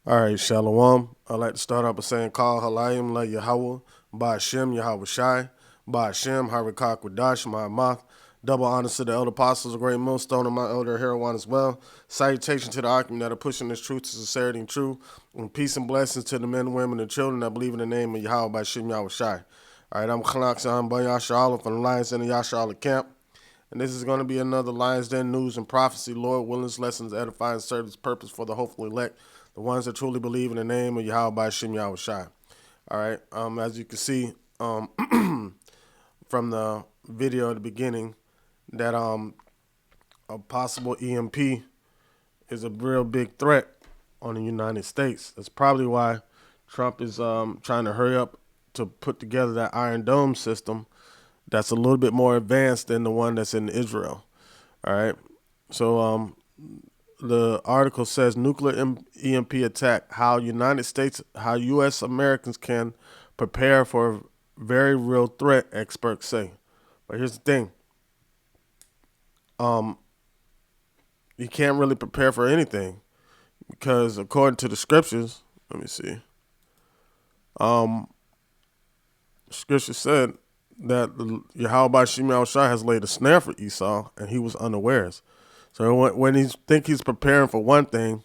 All right, Shalom. I'd like to start off by saying, Call Halayim La Yahweh, Ba'Shem Yahweh Shai, Ba'Shem Harikak Wadash, Ma'amath. Double honors to the elder apostles, a great millstone, and my elder Heroine as well. Salutation to the argument that are pushing this truth to sincerity and truth. And peace and blessings to the men, women, and children that believe in the name of Yahweh Ba'Shem Yahweh Shai. All right, I'm Khalak San Bayasha from the Lions Den of Yasha camp. And this is going to be another Lions Den news and prophecy, Lord willing, lessons, edifying, serve its purpose for the hopeful elect, the ones that truly believe in the name of Yahweh by Shem Yahweh Shai. All right, as you can see from the video at the beginning, that a possible EMP is a real big threat on the United States. That's probably why Trump is trying to hurry up to put together that Iron Dome system that's a little bit more advanced than the one that's in Israel. All right. So the article says nuclear EMP attack, how U.S. Americans can prepare for a very real threat, experts say. But here's the thing. You can't really prepare for anything because according to the scriptures, let me see. Scripture said that Yahweh Ba'Shem Yahweh Shai has laid a snare for Esau, and he was unawares. So when he think he's preparing for one thing,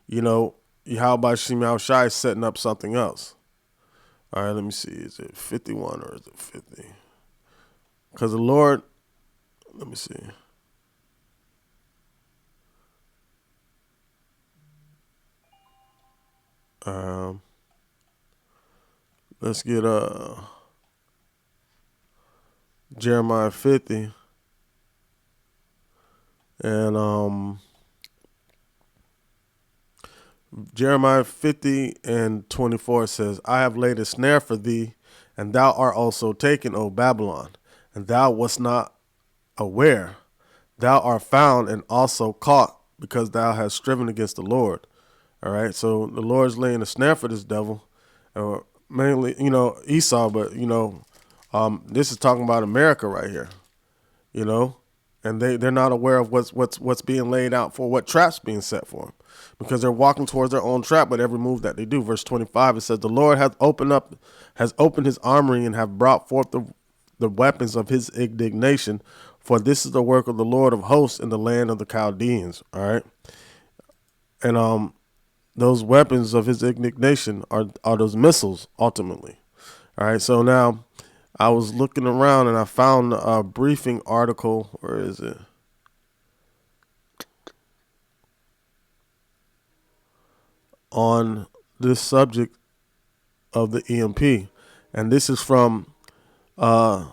Yahweh Ba'Shem Yahweh Shai is setting up something else. All right, let me see. Is it 51 or is it 50? Because the Lord, let me see. Let's get Jeremiah 50. And Jeremiah 50 and 24 says, I have laid a snare for thee, and thou art also taken, O Babylon, and thou wast not aware. Thou art found and also caught, because thou hast striven against the Lord. All right, so the Lord's laying a snare for this devil, mainly, Esau, but, this is talking about America right here, and they're not aware of what's being laid out for, what trap's being set for them, because they're walking towards their own trap with every move that they do. Verse 25, it says, the Lord has opened his armory and have brought forth the weapons of his indignation, for this is the work of the Lord of hosts in the land of the Chaldeans. All right. And those weapons of his indignation are those missiles, ultimately. All right. So now I was looking around and I found a briefing article. Where is it? On this subject of the EMP. And this is from, it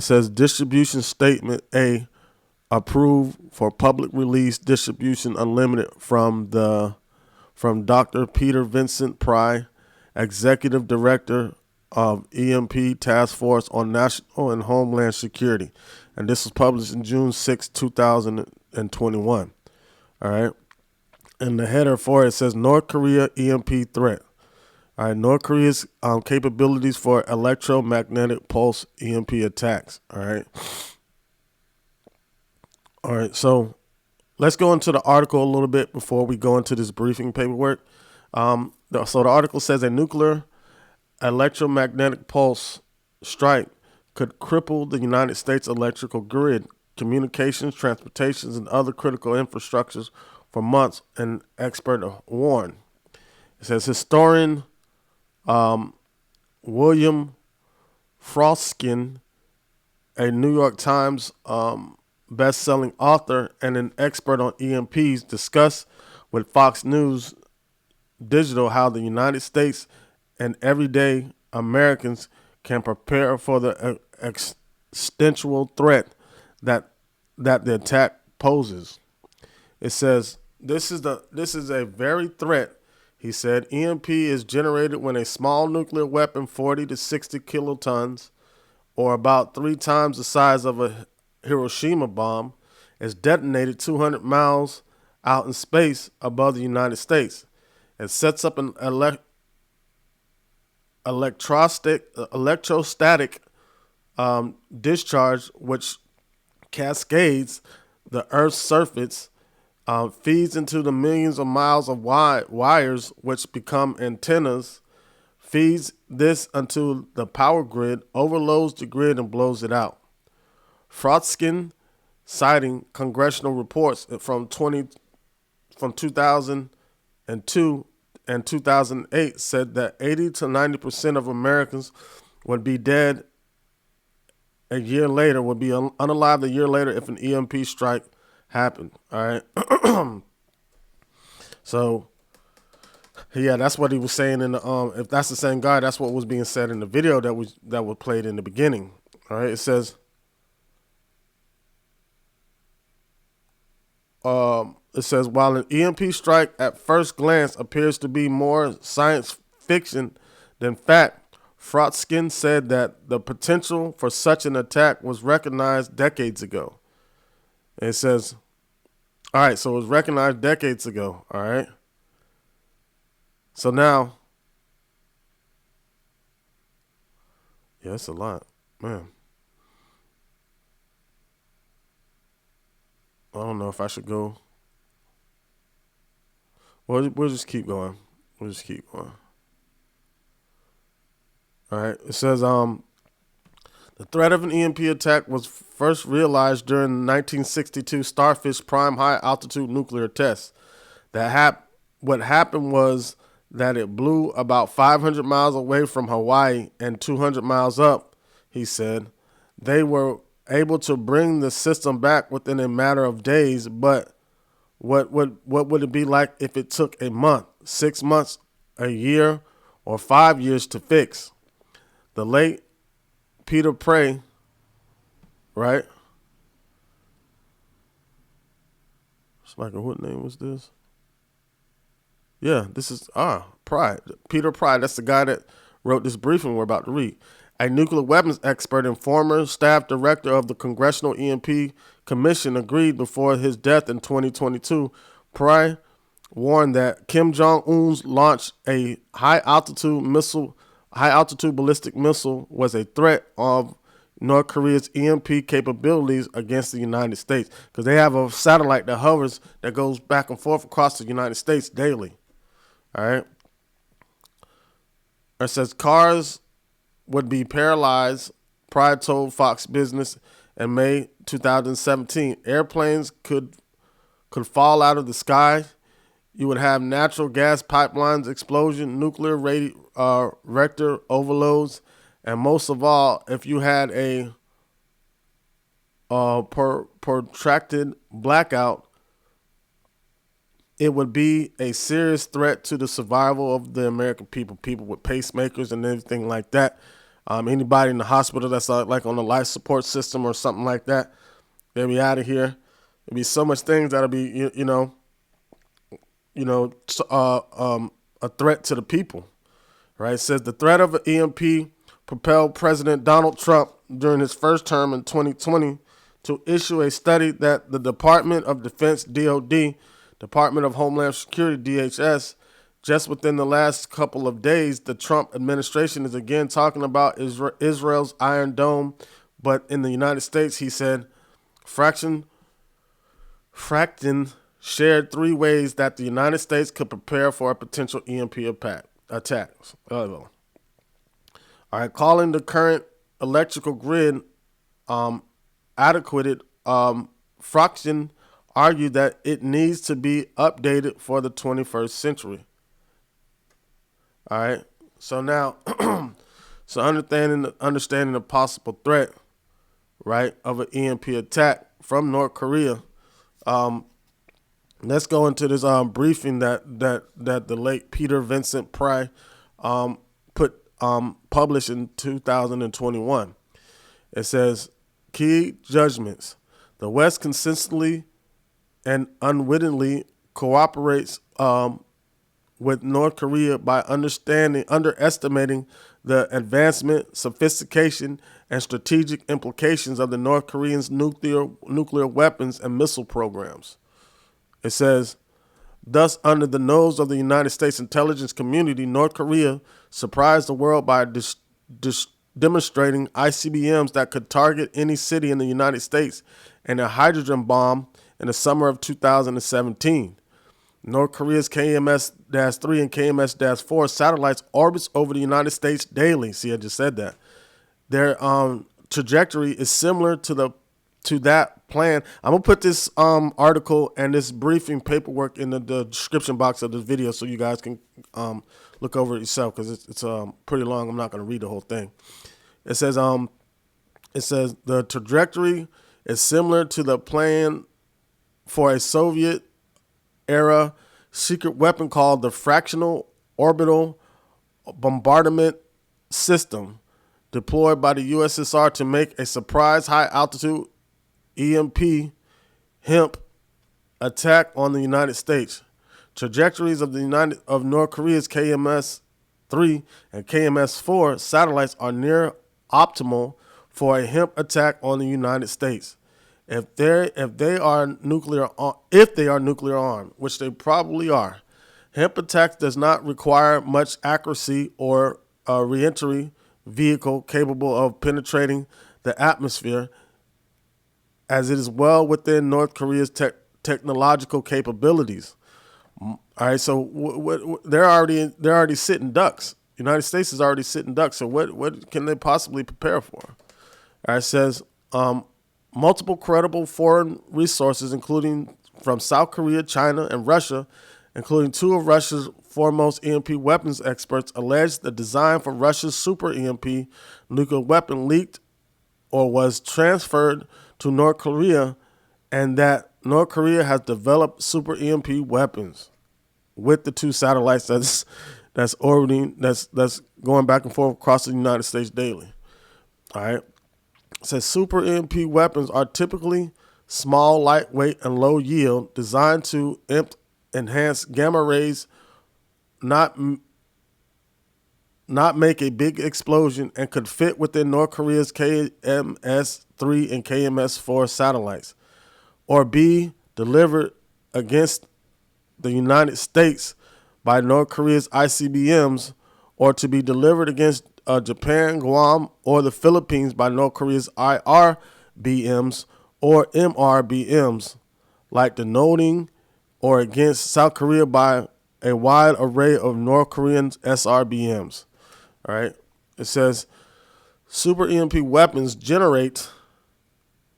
says distribution statement A, approved for public release, distribution unlimited from Dr. Peter Vincent Pry, Executive Director of EMP Task Force on National and Homeland Security. And this was published in June 6, 2021. All right. And the header for it says North Korea EMP threat. All right. North Korea's capabilities for electromagnetic pulse EMP attacks. All right. All right. So let's go into the article a little bit before we go into this briefing paperwork. So the article says a nuclear electromagnetic pulse strike could cripple the United States electrical grid, communications, transportations, and other critical infrastructures for months, an expert warned. It says historian William Froskin, a New York Times best-selling author and an expert on EMPs, discussed with Fox News Digital how the United States and everyday Americans can prepare for the existential threat that the attack poses. It says this is a very threat. He said EMP is generated when a small nuclear weapon, 40 to 60 kilotons, or about 3 times the size of a Hiroshima bomb, is detonated 200 miles out in space above the United States. It sets up an electrostatic discharge which cascades the Earth's surface feeds into the millions of miles of wires, which become antennas, feeds this until the power grid, overloads the grid, and blows it out. Frotskin, citing congressional reports from 2002 and 2008, said that 80 to 90% of Americans would be dead a year later, would be unalive a year later if an EMP strike happened. All right. So, yeah, that's what he was saying in the if that's the same guy, that's what was being said in the video that was played in the beginning. All right. It says while an EMP strike at first glance appears to be more science fiction than fact, Frotskin said that the potential for such an attack was recognized decades ago. And it says, all right, so it was recognized decades ago, all right? So now, yeah, it's a lot, man. I don't know if I should go. Well, we'll just keep going. We'll just keep going. All right. It says the threat of an EMP attack was first realized during the 1962 Starfish Prime High Altitude Nuclear Test. What happened was that it blew about 500 miles away from Hawaii and 200 miles up, he said. They were able to bring the system back within a matter of days, but what would it be like if it took a month, 6 months, a year, or 5 years to fix? The late Peter Prey, right? It's like, what name was this? Yeah, this is Pride. Peter Pride. That's the guy that wrote this briefing we're about to read. A nuclear weapons expert and former staff director of the Congressional EMP Commission agreed before his death in 2022. Pride warned that Kim Jong-un's launch a high altitude ballistic missile was a threat of North Korea's EMP capabilities against the United States, because they have a satellite that hovers that goes back and forth across the United States daily. All right. It says cars would be paralyzed, Pride told Fox Business in May 2017. Airplanes could fall out of the sky. You would have natural gas pipelines explosion, nuclear reactor overloads, and most of all, if you had a protracted blackout, it would be a serious threat to the survival of the American people with pacemakers and everything like that. Anybody in the hospital that's like on a life support system or something like that, they'll be out of here. There'll be so much things that'll be, a threat to the people, right? It says the threat of an EMP propelled President Donald Trump during his first term in 2020 to issue a study that the Department of Defense, DOD, Department of Homeland Security, DHS, just within the last couple of days, the Trump administration is again talking about Israel's Iron Dome. But in the United States, he said, Fraction shared 3 ways that the United States could prepare for a potential EMP attack. All right, calling the current electrical grid adequate, Fraction argued that it needs to be updated for the 21st century. All right, so now, so understanding the possible threat, right, of an EMP attack from North Korea. Let's go into this briefing that the late Peter Vincent Pry published in 2021. It says, key judgments. The West consistently and unwittingly cooperates with North Korea by underestimating the advancement, sophistication, and strategic implications of the North Koreans' nuclear weapons and missile programs. It says, thus, under the nose of the United States intelligence community, North Korea surprised the world by demonstrating ICBMs that could target any city in the United States, and a hydrogen bomb in the summer of 2017. North Korea's KMS-3 and KMS-4 satellites orbits over the United States daily. See, I just said that. Their trajectory is similar to that plan. I'm gonna put this article and this briefing paperwork in the description box of this video so you guys can look over it yourself, because it's pretty long. I'm not gonna read the whole thing. It says the trajectory is similar to the plan for a Soviet era secret weapon called the Fractional Orbital Bombardment System, deployed by the USSR to make a surprise high-altitude EMP attack on the United States. Trajectories of North Korea's KMS-3 and KMS-4 satellites are near optimal for a attack on the United States. If they are nuclear armed, which they probably are, attacks does not require much accuracy or a reentry vehicle capable of penetrating the atmosphere, as it is well within North Korea's technological capabilities. All right, so they're already sitting ducks. The United States is already sitting ducks. So what can they possibly prepare for? All right, it says multiple credible foreign resources, including from South Korea, China, and Russia, including two of Russia's foremost EMP weapons experts, alleged the design for Russia's super EMP nuclear weapon leaked or was transferred to North Korea, and that North Korea has developed super EMP weapons with the two satellites that's orbiting, that's going back and forth across the United States daily. All right. It says super EMP weapons are typically small, lightweight, and low yield, designed to enhance gamma rays, not make a big explosion, and could fit within North Korea's KMS-3 and KMS-4 satellites, or be delivered against the United States by North Korea's ICBMs, or to be delivered against Japan, Guam, or the Philippines by North Korea's IRBMs or MRBMs, like denoting, or against South Korea by a wide array of North Korean SRBMs. All right. It says super EMP weapons generate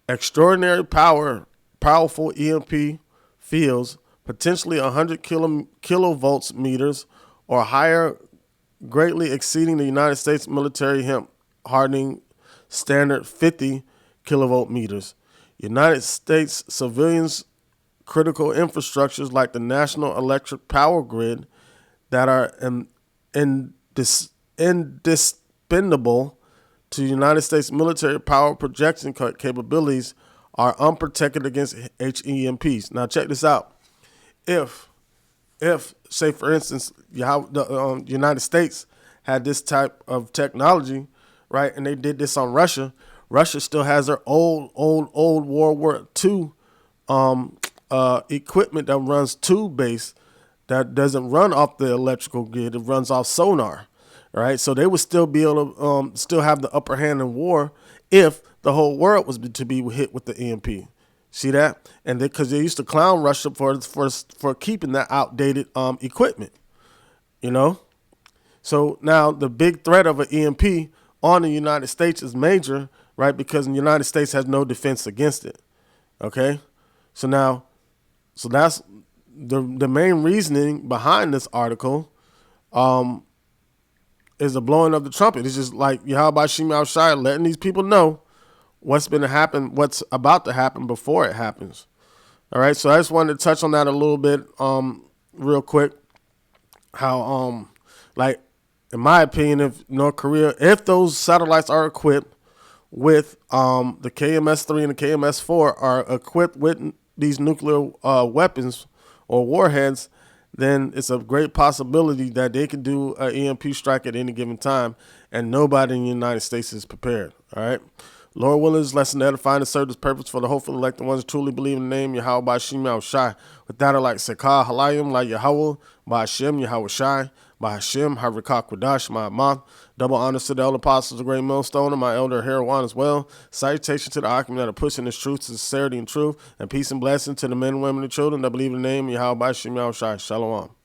extraordinary powerful EMP fields, potentially 100 kilovolts meters or higher, greatly exceeding the United States military hardening standard 50 kilovolt meters. United States civilians' critical infrastructures like the national electric power grid that are indispensable to United States military power projection capabilities are unprotected against HEMPs. Now check this out. If say for instance, the United States had this type of technology, right, and they did this on Russia, Russia still has their old World War II equipment that runs tube-based, that doesn't run off the electrical grid. It runs off sonar, right? So they would still be able to still have the upper hand in war if the whole world was to be hit with the EMP. See that? And because they used to clown Russia for keeping that outdated equipment, you know? So now the big threat of an EMP on the United States is major, right? Because the United States has no defense against it. Okay? So that's the main reasoning behind this article is the blowing of the trumpet. It's just like Yahweh Shema Shai letting these people know what's about to happen before it happens. All right, so I just wanted to touch on that a little bit real quick. How like in my opinion, if those satellites are equipped with the KMS-3 and the KMS-4 are equipped with these nuclear weapons or warheads, then it's a great possibility that they can do an EMP strike at any given time, and nobody in the United States is prepared. All right. Lord willing, this lesson to edify and serve this purpose for the hopeful elect, the ones who truly believe in the name Yahweh by Shem Yahweh Shai. With that, I like Sekah Halayim, like Yahweh, by Hashem Yahweh Shai, by Hashem Harikah Quadash, my Amon. Double honors to the elder apostles, the great millstone, and my elder Herawan as well. Salutation to the Akim that are pushing this truth, sincerity, and truth, and peace and blessing to the men, women, and children that believe in the name Yahweh by Shem Yahweh Shai. Shalom.